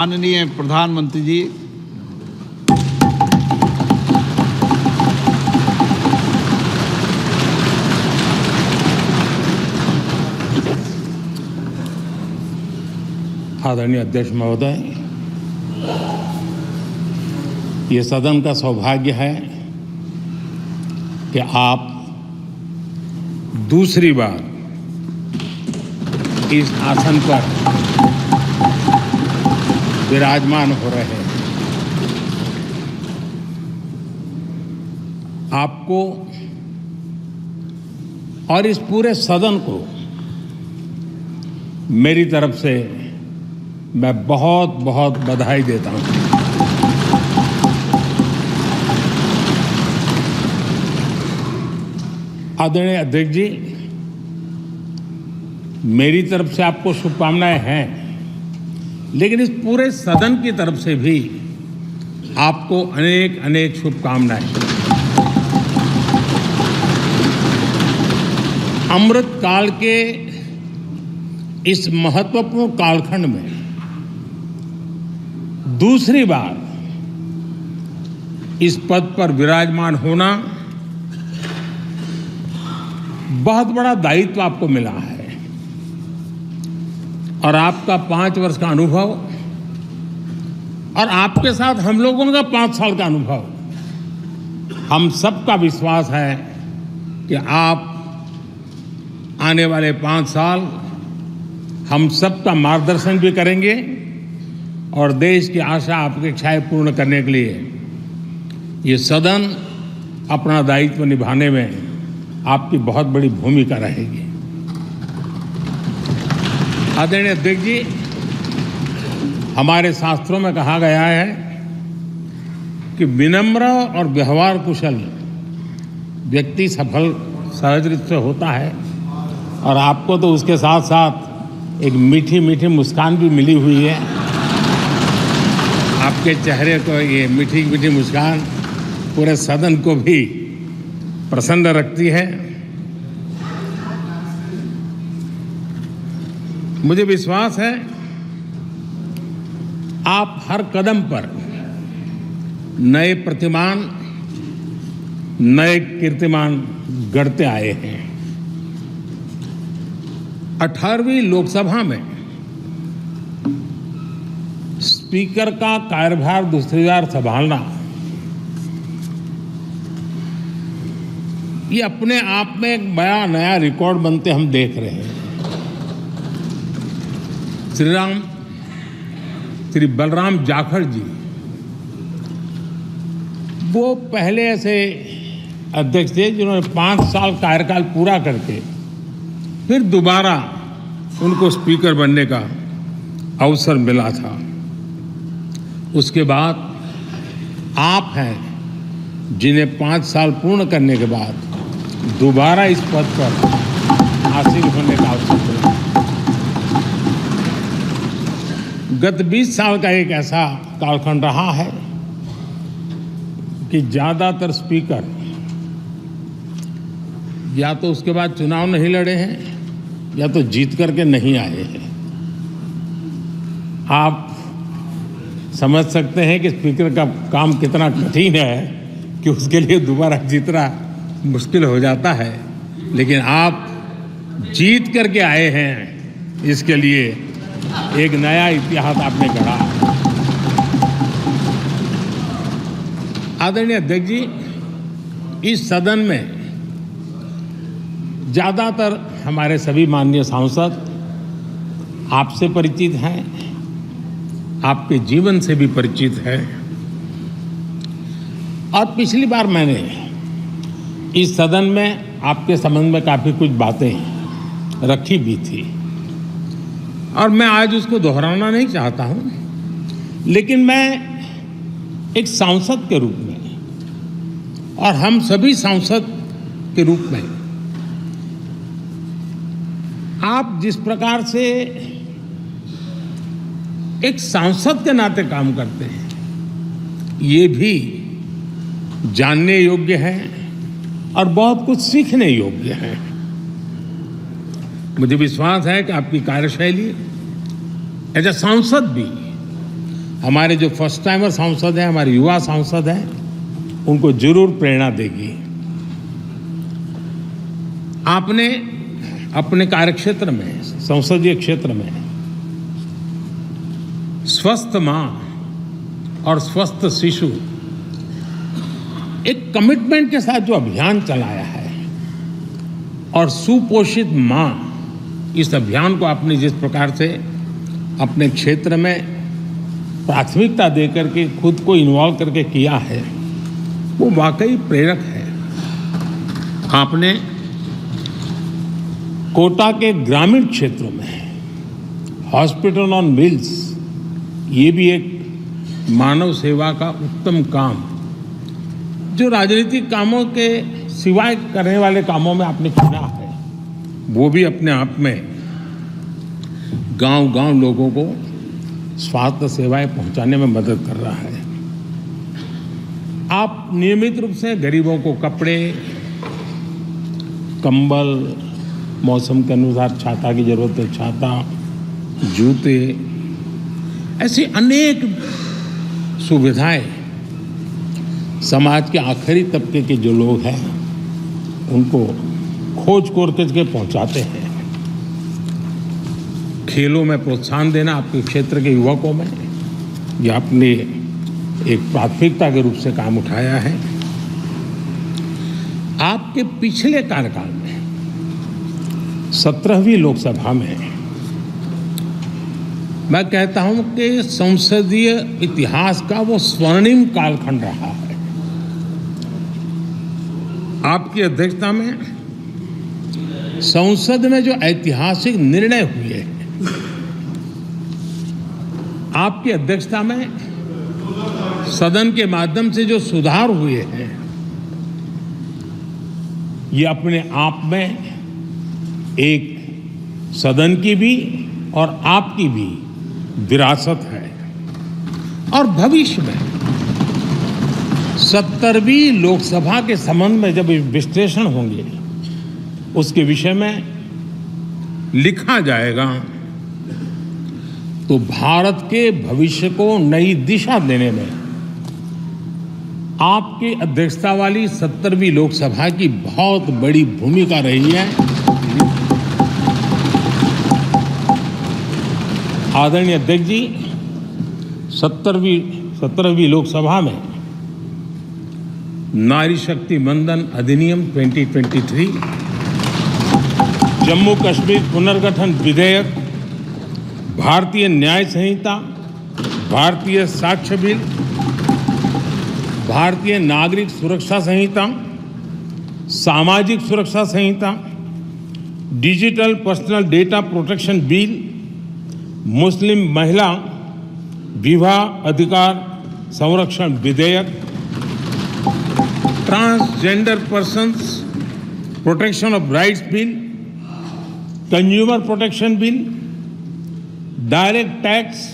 माननीय प्रधानमंत्री जी, आदरणीय अध्यक्ष महोदय, ये सदन का सौभाग्य है कि आप दूसरी बार इस आसन पर विराजमान हो रहे हैं। आपको और इस पूरे सदन को मेरी तरफ से मैं बहुत बहुत बधाई देता हूं। आदरणीय अध्यक्ष जी, मेरी तरफ से आपको शुभकामनाएं हैं, लेकिन इस पूरे सदन की तरफ से भी आपको अनेक अनेक शुभकामनाएं। अमृत काल के इस महत्वपूर्ण कालखंड में दूसरी बार इस पद पर विराजमान होना बहुत बड़ा दायित्व आपको मिला है और आपका 5 वर्ष का अनुभव और आपके साथ हम लोगों का 5 साल का अनुभव, हम सबका विश्वास है कि आप आने वाले 5 साल हम सबका मार्गदर्शन भी करेंगे और देश की आशा अपेक्षाएं पूर्ण करने के लिए ये सदन अपना दायित्व निभाने में आपकी बहुत बड़ी भूमिका रहेगी। आदरणीय अध्यक्ष जी, हमारे शास्त्रों में कहा गया है कि विनम्र और व्यवहार कुशल व्यक्ति सफल सहज रूप से होता है और आपको तो उसके साथ साथ एक मीठी मीठी मुस्कान भी मिली हुई है। आपके चेहरे को ये मीठी मीठी मुस्कान पूरे सदन को भी प्रसन्न रखती है। मुझे विश्वास है आप हर कदम पर नए प्रतिमान, नए कीर्तिमान गढ़ते आए हैं। 18वीं लोकसभा में स्पीकर का कार्यभार दूसरी बार संभालना ये अपने आप में एक बड़ा नया रिकॉर्ड बनते हम देख रहे हैं। श्री बलराम जाखड़ जी वो पहले ऐसे अध्यक्ष थे जिन्होंने 5 साल कार्यकाल पूरा करके फिर दोबारा उनको स्पीकर बनने का अवसर मिला था। उसके बाद आप हैं जिन्हें 5 साल पूर्ण करने के बाद दोबारा इस पद पर आसीन होने का अवसर मिला। गत 20 साल का एक ऐसा कालखंड रहा है कि ज्यादातर स्पीकर या तो उसके बाद चुनाव नहीं लड़े हैं या तो जीत करके नहीं आए हैं। आप समझ सकते हैं कि स्पीकर का काम कितना कठिन है कि उसके लिए दोबारा जीतना मुश्किल हो जाता है, लेकिन आप जीत करके आए हैं, इसके लिए एक नया इतिहास आपने गढ़ा। आदरणीय अध्यक्ष जी, इस सदन में ज्यादातर हमारे सभी माननीय सांसद आपसे परिचित हैं, आपके जीवन से भी परिचित हैं और पिछली बार मैंने इस सदन में आपके संबंध में काफी कुछ बातें रखी भी थी और मैं आज उसको दोहराना नहीं चाहता हूं, लेकिन मैं एक सांसद के रूप में और हम सभी सांसद के रूप में आप जिस प्रकार से एक सांसद के नाते काम करते हैं, ये भी जानने योग्य है और बहुत कुछ सीखने योग्य है। मुझे विश्वास है कि आपकी कार्यशैली एज ए सांसद भी हमारे जो फर्स्ट टाइमर सांसद हैं, हमारे युवा सांसद हैं, उनको जरूर प्रेरणा देगी। आपने अपने कार्यक्षेत्र में, संसदीय क्षेत्र में स्वस्थ मां और स्वस्थ शिशु एक कमिटमेंट के साथ जो अभियान चलाया है और सुपोषित मां, इस अभियान को आपने जिस प्रकार से अपने क्षेत्र में प्राथमिकता देकर के खुद को इन्वॉल्व करके किया है, वो वाकई प्रेरक है। आपने कोटा के ग्रामीण क्षेत्रों में हॉस्पिटल ऑन व्हील्स, ये भी एक मानव सेवा का उत्तम काम, जो राजनीतिक कामों के सिवाय करने वाले कामों में आपने चुना है, वो भी अपने आप में गांव-गांव लोगों को स्वास्थ्य सेवाएं पहुंचाने में मदद कर रहा है। आप नियमित रूप से गरीबों को कपड़े, कंबल, मौसम के अनुसार छाता की जरूरत है छाता, जूते, ऐसी अनेक सुविधाएं समाज के आखिरी तबके के जो लोग हैं उनको खोज के पहुंचाते हैं। खेलों में प्रोत्साहन देना आपके क्षेत्र के युवकों में, यह आपने एक प्राथमिकता के रूप से काम उठाया है। आपके पिछले कार्यकाल में 17वीं लोकसभा में मैं कहता हूं कि संसदीय इतिहास का वो स्वर्णिम कालखंड रहा है। आपकी अध्यक्षता में संसद में जो ऐतिहासिक निर्णय हुए हैं, आपकी अध्यक्षता में सदन के माध्यम से जो सुधार हुए हैं, ये अपने आप में एक सदन की भी और आपकी भी विरासत है। और भविष्य में 70वीं लोकसभा के संबंध में जब विश्लेषण होंगे, उसके विषय में लिखा जाएगा, तो भारत के भविष्य को नई दिशा देने में आपकी अध्यक्षता वाली 70वीं लोकसभा की बहुत बड़ी भूमिका रही है। आदरणीय अध्यक्ष जी, 17वीं लोकसभा में नारी शक्ति वंदन अधिनियम 2023, जम्मू कश्मीर पुनर्गठन विधेयक, भारतीय न्याय संहिता, भारतीय साक्ष्य बिल, भारतीय नागरिक सुरक्षा संहिता, सामाजिक सुरक्षा संहिता, digital personal data protection bill, मुस्लिम महिला विवाह अधिकार संरक्षण विधेयक, transgender persons protection of rights bill, consumer protection bill, direct tax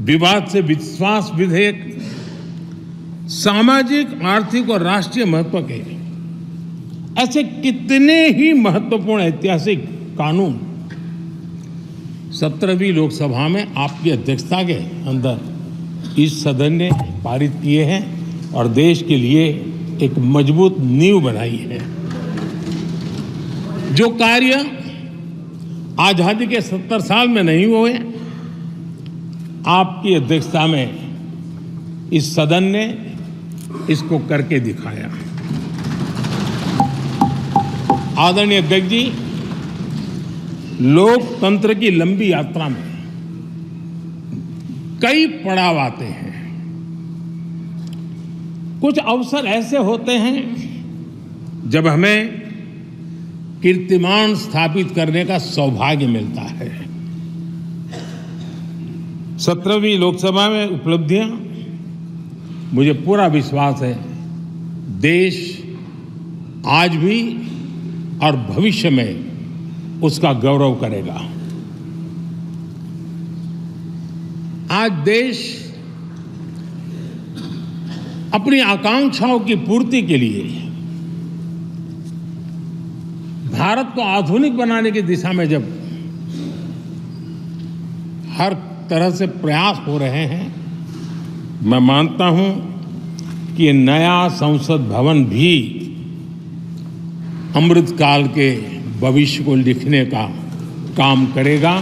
विवाद से विश्वास विधेयक, सामाजिक, आर्थिक और राष्ट्रीय महत्व के ऐसे कितने ही महत्वपूर्ण ऐतिहासिक कानून 17वीं लोकसभा में आपकी अध्यक्षता के अंदर इस सदन ने पारित किए हैं और देश के लिए एक मजबूत नींव बनाई है। जो कार्य आजादी के 70 साल में नहीं हुए, आपकी अध्यक्षता में इस सदन ने इसको करके दिखाया। आदरणीय अध्यक्ष जी, लोकतंत्र की लंबी यात्रा में कई पड़ाव आते हैं। कुछ अवसर ऐसे होते हैं जब हमें कीर्तिमान स्थापित करने का सौभाग्य मिलता है। 17वीं लोकसभा में उपलब्धियां, मुझे पूरा विश्वास है देश आज भी और भविष्य में उसका गौरव करेगा। आज देश अपनी आकांक्षाओं की पूर्ति के लिए भारत को आधुनिक बनाने की दिशा में जब हर तरह से प्रयास हो रहे हैं, मैं मानता हूं कि नया संसद भवन भी अमृतकाल के भविष्य को लिखने का काम करेगा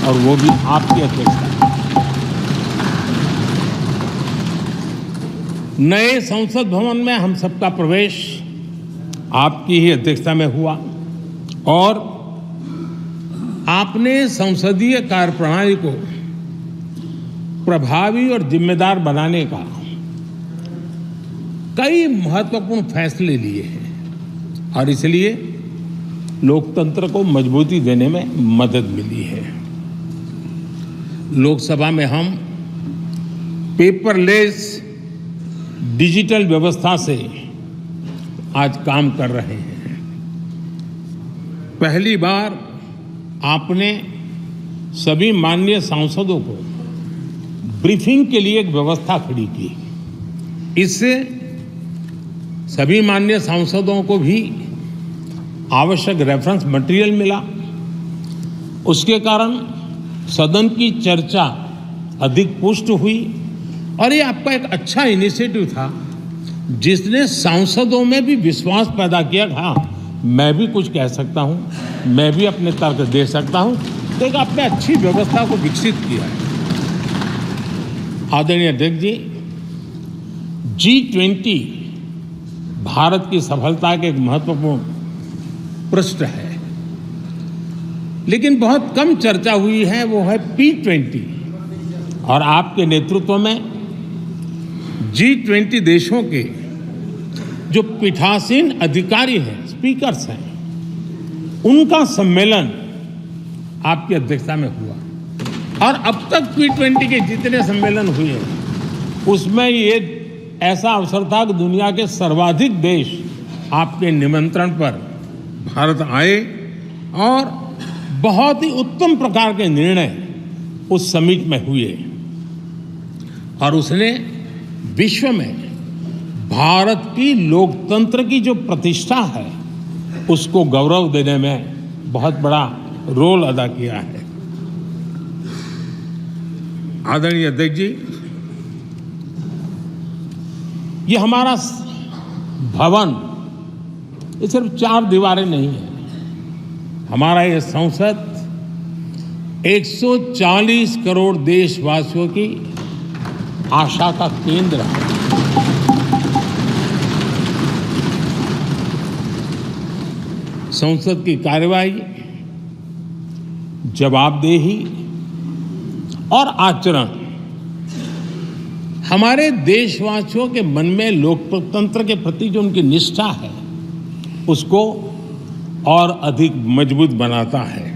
और वो भी आपकी अध्यक्षता में। नए संसद भवन में हम सबका प्रवेश आपकी ही अध्यक्षता में हुआ और आपने संसदीय कार्यप्रणाली को प्रभावी और जिम्मेदार बनाने का कई महत्वपूर्ण फैसले लिए हैं और इसलिए लोकतंत्र को मजबूती देने में मदद मिली है। लोकसभा में हम पेपरलेस डिजिटल व्यवस्था से आज काम कर रहे हैं। पहली बार आपने सभी माननीय सांसदों को ब्रीफिंग के लिए एक व्यवस्था खड़ी की। इससे सभी माननीय सांसदों को भी आवश्यक रेफरेंस मटेरियल मिला। उसके कारण सदन की चर्चा अधिक पुष्ट हुई और ये आपका एक अच्छा इनिशिएटिव था जिसने सांसदों में भी विश्वास पैदा किया। हाँ, मैं भी कुछ कह सकता हूँ, मैं भी अपने तर्क दे सकता हूँ। तो एक आपने अच्छी व्यवस्था को विकसित किया है। आदरणीय अध्यक्ष जी, G20 भारत की सफलता के एक महत्वपूर्ण पृष्ठ है, लेकिन बहुत कम चर्चा हुई है, वो है P20 और आपके नेतृत्व में G20 देशों के जो पीठासीन अधिकारी हैं, स्पीकर्स हैं, उनका सम्मेलन आपकी अध्यक्षता में हुआ और अब तक P20 के जितने सम्मेलन हुए उसमें ये ऐसा अवसर था कि दुनिया के सर्वाधिक देश आपके निमंत्रण पर भारत आए और बहुत ही उत्तम प्रकार के निर्णय उस समिट में हुए और उसने विश्व में भारत की लोकतंत्र की जो प्रतिष्ठा है उसको गौरव देने में बहुत बड़ा रोल अदा किया है। आदरणीय अध्यक्ष जी, ये हमारा भवन ये सिर्फ 4 दीवारें नहीं है। हमारा ये संसद 140 करोड़ देशवासियों की आशा का केंद्र है। संसद की कार्यवाही, जवाबदेही और आचरण हमारे देशवासियों के मन में लोकतंत्र के प्रति जो उनकी निष्ठा है उसको और अधिक मजबूत बनाता है।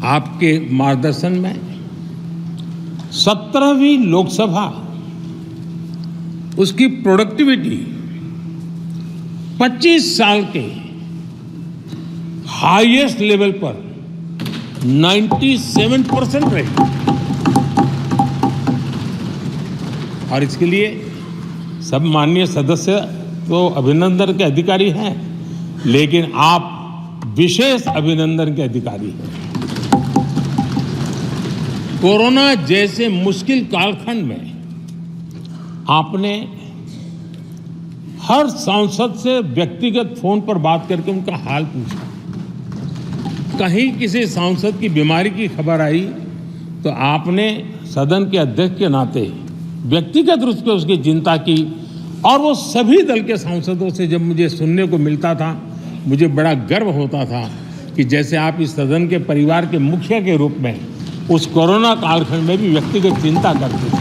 आपके मार्गदर्शन में 17वीं लोकसभा उसकी प्रोडक्टिविटी 25 साल के हाईएस्ट लेवल पर 97% रही और इसके लिए सब माननीय सदस्य तो अभिनंदन के अधिकारी हैं, लेकिन आप विशेष अभिनंदन के अधिकारी हैं। कोरोना जैसे मुश्किल कालखंड में आपने हर सांसद से व्यक्तिगत फोन पर बात करके उनका हाल पूछा। कहीं किसी सांसद की बीमारी की खबर आई तो आपने सदन के अध्यक्ष के नाते व्यक्तिगत रूप से उसकी चिंता की और वो सभी दल के सांसदों से जब मुझे सुनने को मिलता था मुझे बड़ा गर्व होता था कि जैसे आप इस सदन के परिवार के मुखिया के रूप में उस कोरोना कालखंड में भी व्यक्तिगत चिंता करते थे।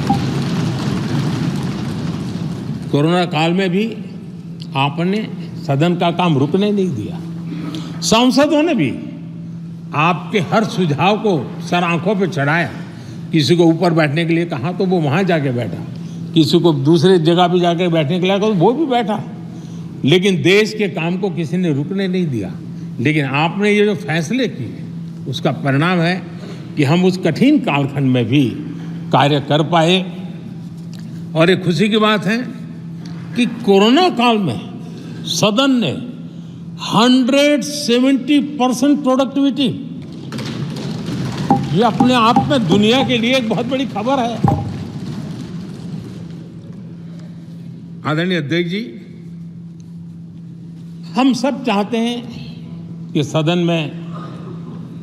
कोरोना काल में भी आपने सदन का काम रुकने नहीं दिया। सांसदों ने भी आपके हर सुझाव को सर आंखों पे चढ़ाया। किसी को ऊपर बैठने के लिए कहा तो वो वहां जाके बैठा, किसी को दूसरे जगह भी जाके बैठने के लिए कहा तो वो भी बैठा, लेकिन देश के काम को किसी ने रुकने नहीं दिया। लेकिन आपने ये जो फैसले किए उसका परिणाम है कि हम उस कठिन कालखंड में भी कार्य कर पाए। और ये खुशी की बात है कि कोरोना काल में सदन ने 170% प्रोडक्टिविटी, ये अपने आप में दुनिया के लिए एक बहुत बड़ी खबर है। आदरणीय अध्यक्ष जी, हम सब चाहते हैं कि सदन में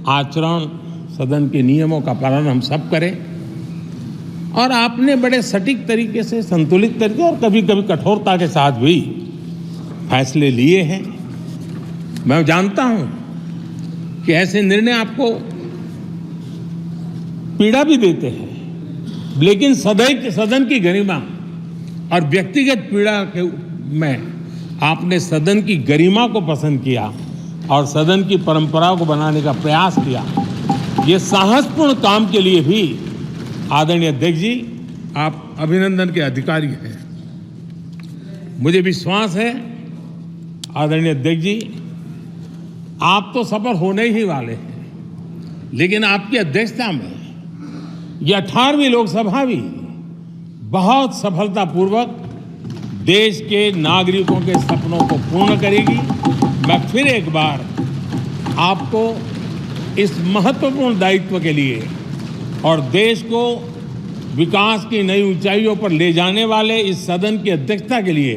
आचरण, सदन के नियमों का पालन हम सब करें, और आपने बड़े सटीक तरीके से, संतुलित तरीके और कभी कभी कठोरता के साथ भी फैसले लिए हैं। मैं जानता हूं कि ऐसे निर्णय आपको पीड़ा भी देते हैं, लेकिन सदन की गरिमा और व्यक्तिगत पीड़ा के में आपने सदन की गरिमा को पसंद किया और सदन की परंपरा को बनाने का प्रयास किया। ये साहसपूर्ण काम के लिए भी आदरणीय अध्यक्ष जी, आप अभिनंदन के अधिकारी हैं। मुझे विश्वास है आदरणीय अध्यक्ष जी, आप तो सफल होने ही वाले हैं, लेकिन आपकी अध्यक्षता में यह 18वीं लोकसभा भी बहुत सफलतापूर्वक देश के नागरिकों के सपनों को पूर्ण करेगी। मैं फिर एक बार आपको इस महत्वपूर्ण दायित्व के लिए और देश को विकास की नई ऊंचाइयों पर ले जाने वाले इस सदन की अध्यक्षता के लिए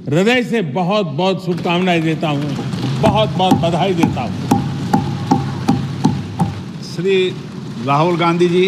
हृदय से बहुत बहुत शुभकामनाएं देता हूं, बहुत बहुत बधाई देता हूं। श्री राहुल गांधी जी